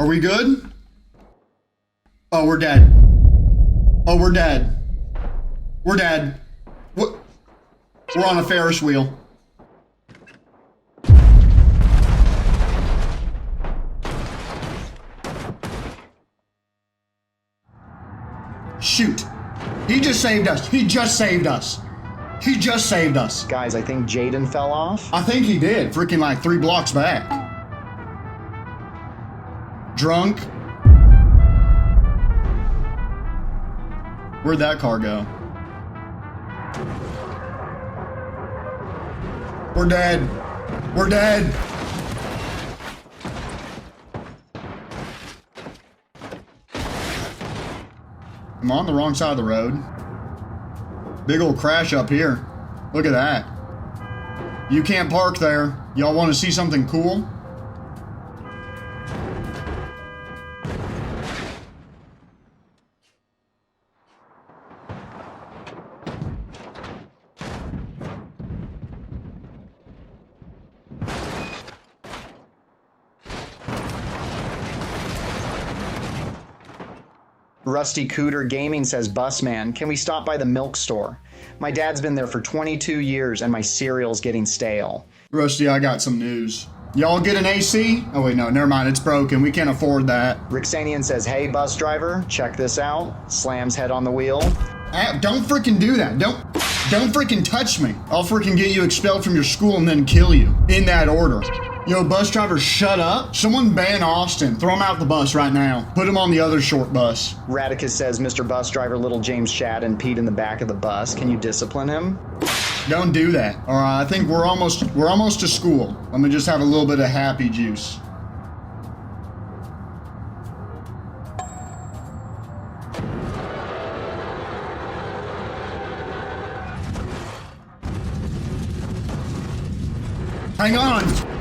Are we good? Oh, we're dead. Oh, we're dead. We're dead. What? We're on a Ferris wheel. Shoot. He just saved us. He just saved us. He just saved us. Guys, I think Jaden fell off. I think he did. Freaking like 3 blocks back. Drunk. Where'd that car go? We're dead. We're dead. I'm on the wrong side of the road. Big old crash up here. Look at that. You can't park there. Y'all want to see something cool? Rusty Cooter Gaming says, Busman, can we stop by the milk store? My dad's been there for 22 years and my cereal's getting stale. Rusty, I got some news. Y'all get an AC? Oh wait, no, never mind, it's broken. We can't afford that. Rixanian says, hey bus driver, check this out. Slams head on the wheel. Don't freaking do that. Don't freaking touch me. I'll freaking get you expelled from your school and then kill you. In that order. Yo, bus driver, shut up. Someone ban Austin. Throw him out the bus right now. Put him on the other short bus. Radicus says, Mr. Bus Driver, little James Chad and Pete in the back of the bus. Can you discipline him? Don't do that. All right, I think we're almost to school. Let me just have a little bit of happy juice. Hang on.